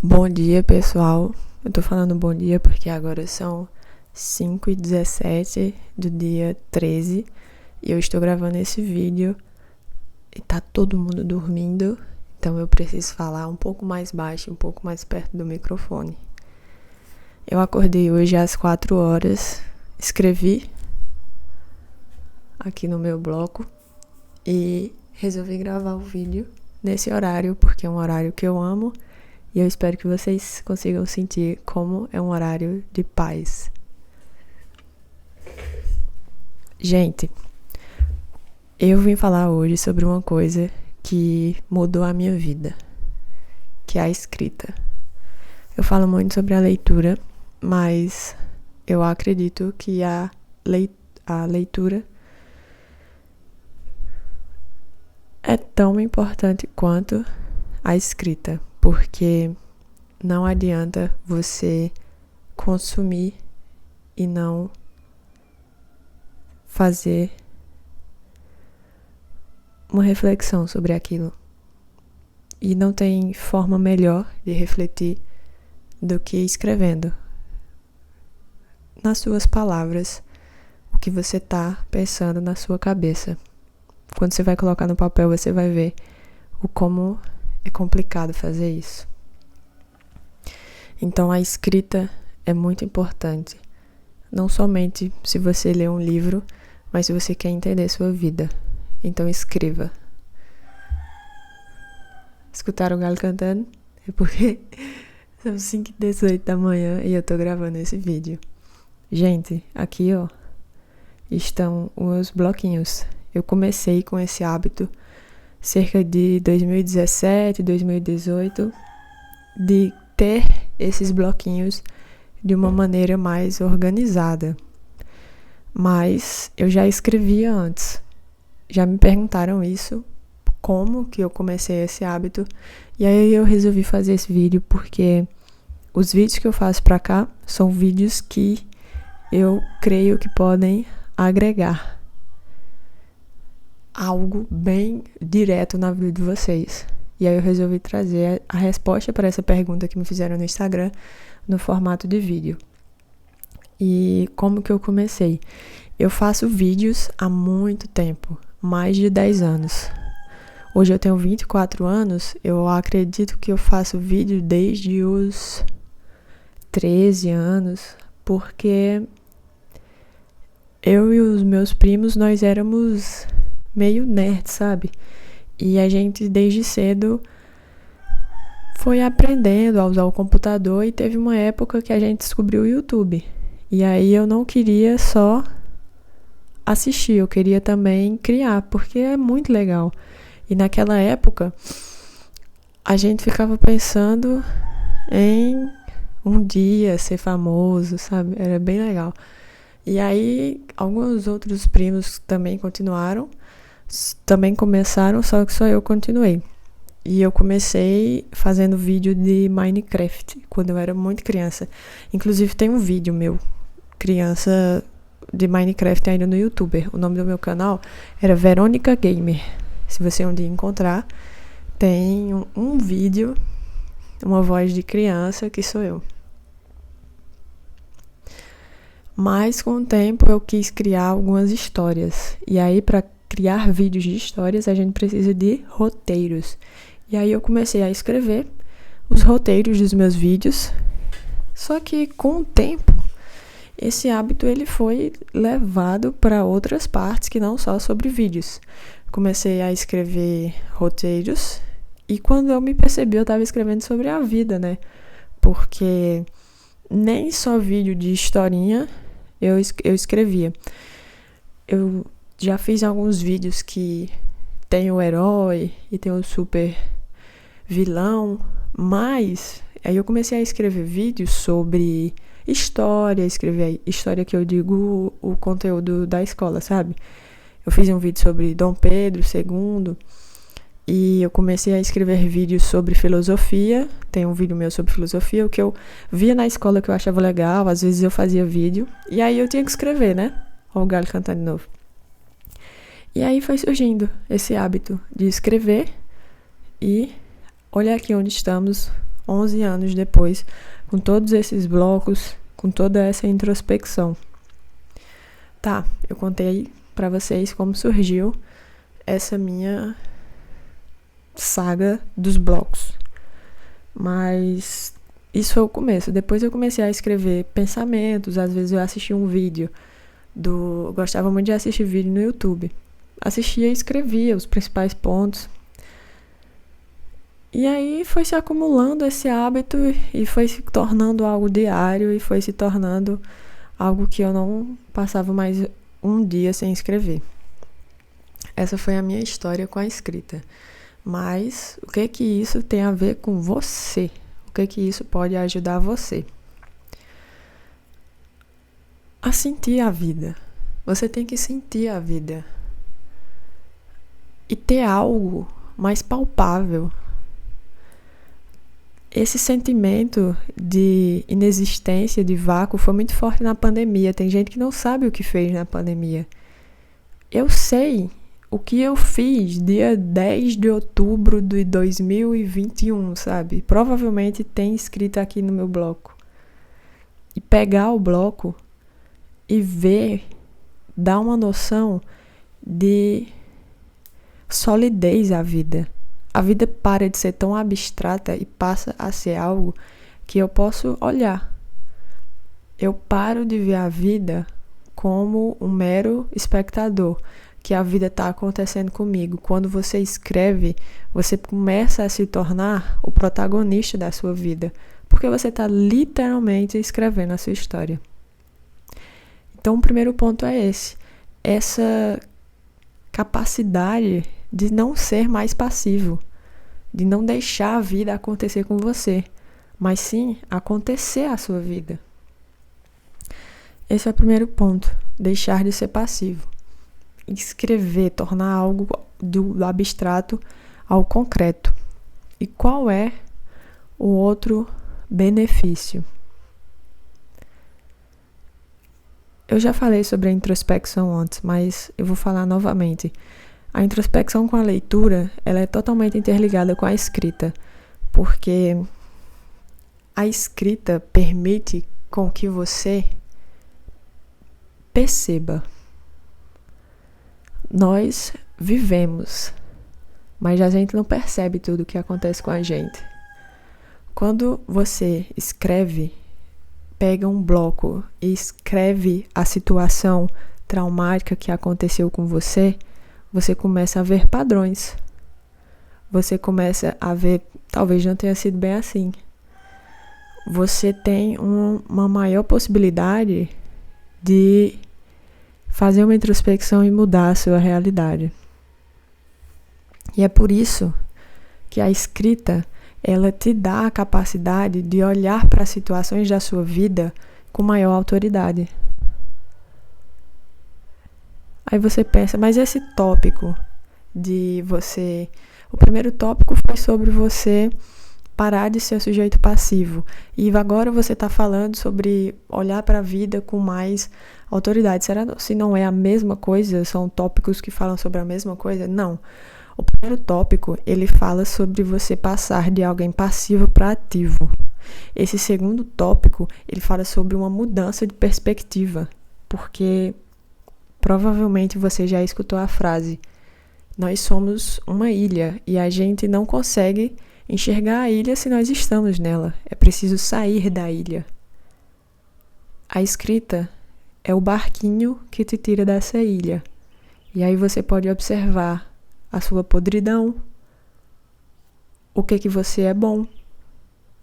Bom dia, pessoal. Eu tô falando bom dia porque agora são 5h17 do dia 13 e eu estou gravando esse vídeo e tá todo mundo dormindo, então eu preciso falar um pouco mais baixo, um pouco mais perto do microfone. Eu acordei hoje às 4 horas, escrevi aqui no meu bloco e resolvi gravar o vídeo nesse horário porque é um horário que eu amo. E eu espero que vocês consigam sentir como é um horário de paz. Gente, eu vim falar hoje sobre uma coisa que mudou a minha vida, que é a escrita. Eu falo muito sobre a leitura, mas eu acredito que a leitura é tão importante quanto a escrita, porque não adianta você consumir e não fazer uma reflexão sobre aquilo. E não tem forma melhor de refletir do que escrevendo nas suas palavras o que você está pensando na sua cabeça. Quando você vai colocar no papel, você vai ver o como é complicado fazer isso. Então a escrita é muito importante. Não somente se você lê um livro, mas se você quer entender sua vida. Então escreva. Escutaram o galo cantando? É porque são 5h18 da manhã e eu tô gravando esse vídeo. Gente, aqui ó, estão os bloquinhos. Eu comecei com esse hábito cerca de 2017, 2018, de ter esses bloquinhos de uma maneira mais organizada. Mas eu já escrevia antes. Já me perguntaram isso, como que eu comecei esse hábito. E aí eu resolvi fazer esse vídeo porque os vídeos que eu faço pra cá são vídeos que eu creio que podem agregar algo bem direto na vida de vocês. E aí eu resolvi trazer a resposta para essa pergunta que me fizeram no Instagram no formato de vídeo. E como que eu comecei? Eu faço vídeos há muito tempo, mais de 10 anos. Hoje eu tenho 24 anos, eu acredito que eu faço vídeo desde os 13 anos, porque eu e os meus primos, nós éramos meio nerd, sabe? E a gente desde cedo foi aprendendo a usar o computador e teve uma época que a gente descobriu o YouTube. E aí eu não queria só assistir, eu queria também criar, porque é muito legal. E naquela época a gente ficava pensando em um dia ser famoso, sabe? Era bem legal. E aí alguns outros primos também continuaram, também começaram, só que só eu continuei. E eu comecei fazendo vídeo de Minecraft, quando eu era muito criança. Inclusive tem um vídeo meu, criança de Minecraft ainda no YouTube. O nome do meu canal era Verônica Gamer. Se você um dia encontrar, tem um vídeo, uma voz de criança que sou eu. Mas com o tempo eu quis criar algumas histórias. E aí para criar vídeos de histórias a gente precisa de roteiros. E aí eu comecei a escrever os roteiros dos meus vídeos. Só que com o tempo esse hábito ele foi levado para outras partes que não só sobre vídeos. Comecei a escrever roteiros e quando eu me percebi eu estava escrevendo sobre a vida, né? Porque nem só vídeo de historinha eu escrevia. Eu já fiz alguns vídeos que tem o herói e tem o super vilão, mas aí eu comecei a escrever vídeos sobre história, escrever história que eu digo o conteúdo da escola, sabe? Eu fiz um vídeo sobre Dom Pedro II e eu comecei a escrever vídeos sobre filosofia. Tem um vídeo meu sobre filosofia, o que eu via na escola que eu achava legal, às vezes eu fazia vídeo e aí eu tinha que escrever, né? Olha o galho cantando de novo. E aí foi surgindo esse hábito de escrever e olha aqui onde estamos 11 anos depois, com todos esses blocos, com toda essa introspecção. Tá, eu contei pra vocês como surgiu essa minha saga dos blocos. Mas isso foi o começo. Depois eu comecei a escrever pensamentos, às vezes eu assistia um vídeo eu gostava muito de assistir vídeo no YouTube. Assistia e escrevia os principais pontos. E aí foi se acumulando esse hábito e foi se tornando algo diário e foi se tornando algo que eu não passava mais um dia sem escrever. Essa foi a minha história com a escrita. Mas o que isso tem a ver com você? O que isso pode ajudar você? A sentir a vida. Você tem que sentir a vida. E ter algo mais palpável. Esse sentimento de inexistência, de vácuo, foi muito forte na pandemia. Tem gente que não sabe o que fez na pandemia. Eu sei o que eu fiz dia 10 de outubro de 2021, sabe? Provavelmente tem escrito aqui no meu bloco. E pegar o bloco e ver, dá uma noção de solidez à vida. A vida para de ser tão abstrata e passa a ser algo que eu posso olhar. Eu paro de ver a vida como um mero espectador, que a vida está acontecendo comigo. Quando você escreve, você começa a se tornar o protagonista da sua vida, porque você está literalmente escrevendo a sua história. Então, o primeiro ponto é essa capacidade de não ser mais passivo, de não deixar a vida acontecer com você, mas sim acontecer a sua vida. Esse é o primeiro ponto, deixar de ser passivo. Escrever, tornar algo do abstrato ao concreto. E qual é o outro benefício? Eu já falei sobre a introspecção antes, mas eu vou falar novamente. A introspecção com a leitura, ela é totalmente interligada com a escrita, porque a escrita permite com que você perceba. Nós vivemos, mas a gente não percebe tudo o que acontece com a gente. Quando você escreve, pega um bloco e escreve a situação traumática que aconteceu com você, você começa a ver padrões. Você começa a ver, talvez não tenha sido bem assim. Você tem uma maior possibilidade de fazer uma introspecção e mudar a sua realidade. E é por isso que a escrita, ela te dá a capacidade de olhar para as situações da sua vida com maior autoridade. Aí você pensa, mas esse tópico de você... O primeiro tópico foi sobre você parar de ser o sujeito passivo. E agora você está falando sobre olhar para a vida com mais autoridade. Será se não é a mesma coisa? São tópicos que falam sobre a mesma coisa? Não. O primeiro tópico, ele fala sobre você passar de alguém passivo para ativo. Esse segundo tópico, ele fala sobre uma mudança de perspectiva. Porque provavelmente você já escutou a frase: nós somos uma ilha e a gente não consegue enxergar a ilha se nós estamos nela. É preciso sair da ilha. A escrita é o barquinho que te tira dessa ilha. E aí você pode observar a sua podridão, o que você é bom,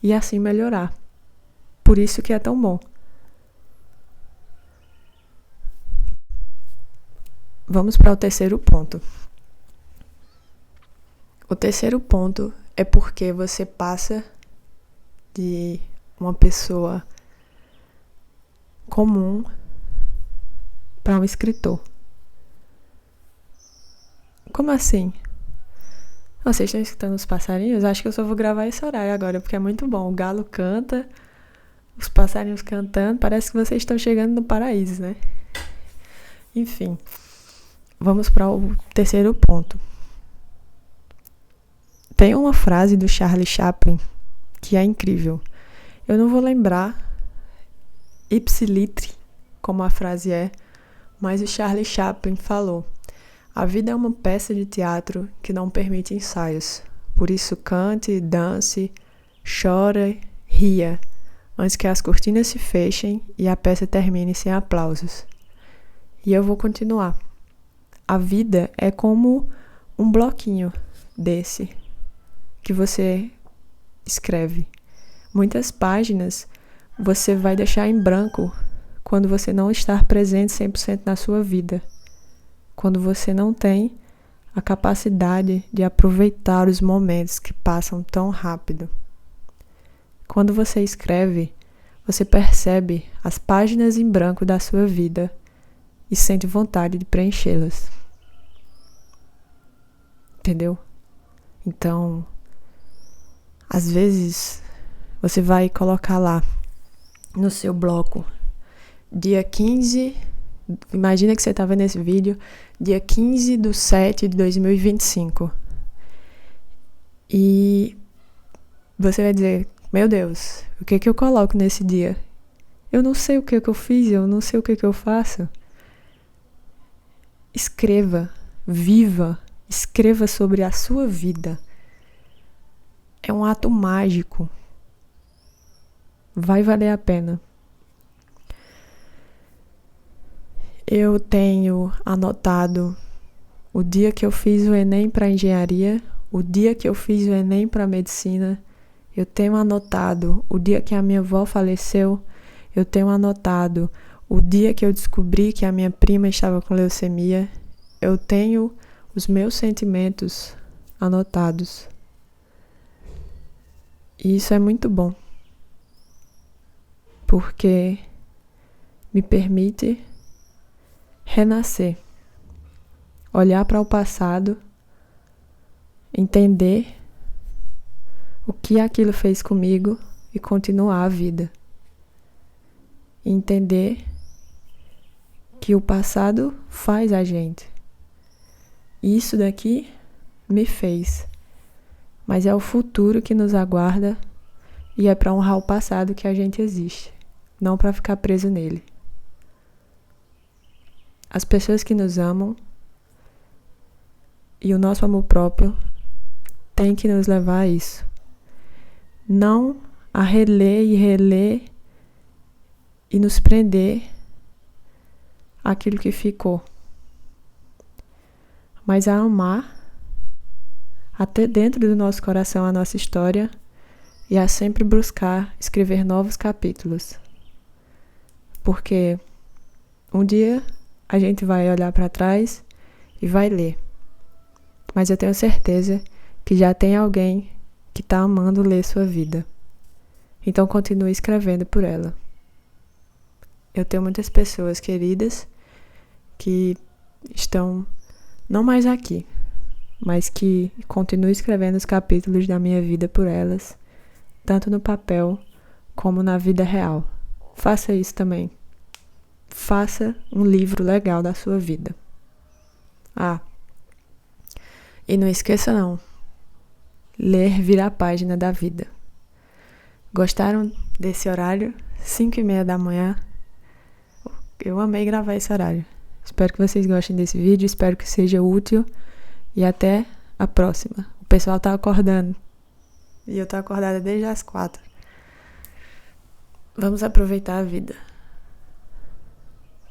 e assim melhorar. Por isso que é tão bom. Vamos para o terceiro ponto. O terceiro ponto é porque você passa de uma pessoa comum para um escritor. Como assim? Vocês estão escutando os passarinhos? Acho que eu só vou gravar esse horário agora, porque é muito bom. O galo canta, os passarinhos cantando. Parece que vocês estão chegando no paraíso, né? Enfim, vamos para o terceiro ponto. Tem uma frase do Charlie Chaplin que é incrível. Eu não vou lembrar ipsilitri, como a frase é, mas o Charlie Chaplin falou: a vida é uma peça de teatro que não permite ensaios. Por isso cante, dance, chore, ria, antes que as cortinas se fechem e a peça termine sem aplausos. E eu vou continuar. A vida é como um bloquinho desse que você escreve. Muitas páginas você vai deixar em branco quando você não estar presente 100% na sua vida. Quando você não tem a capacidade de aproveitar os momentos que passam tão rápido. Quando você escreve, você percebe as páginas em branco da sua vida e sente vontade de preenchê-las. Entendeu? Então, às vezes, você vai colocar lá no seu bloco, dia 15, imagina que você está vendo esse vídeo, dia 15/7/2025. E você vai dizer, meu Deus, o que eu coloco nesse dia? Eu não sei o que eu fiz, eu não sei o que eu faço. Escreva, viva, escreva sobre a sua vida. É um ato mágico. Vai valer a pena. Eu tenho anotado o dia que eu fiz o Enem para engenharia, o dia que eu fiz o Enem para medicina. Eu tenho anotado o dia que a minha avó faleceu. Eu tenho anotado o dia que eu descobri que a minha prima estava com leucemia. Eu tenho os meus sentimentos anotados. E isso é muito bom, porque me permite renascer, olhar para o passado, entender o que aquilo fez comigo e continuar a vida. Entender que o passado faz a gente. Isso daqui me fez, mas é o futuro que nos aguarda e é para honrar o passado que a gente existe, não para ficar preso nele. As pessoas que nos amam e o nosso amor próprio tem que nos levar a isso. Não a reler e reler e nos prender àquilo que ficou, mas a amar até dentro do nosso coração a nossa história e a sempre buscar escrever novos capítulos. Porque um dia a gente vai olhar para trás e vai ler. Mas eu tenho certeza que já tem alguém que está amando ler sua vida. Então continue escrevendo por ela. Eu tenho muitas pessoas queridas que estão não mais aqui, mas que continuo escrevendo os capítulos da minha vida por elas, tanto no papel como na vida real. Faça isso também. Faça um livro legal da sua vida. E não esqueça não, ler vira a página da vida. Gostaram desse horário? 5:30 da manhã. Eu amei gravar esse horário. Espero que vocês gostem desse vídeo, espero que seja útil e até a próxima. O pessoal tá acordando e eu tô acordada desde as 4. Vamos aproveitar a vida.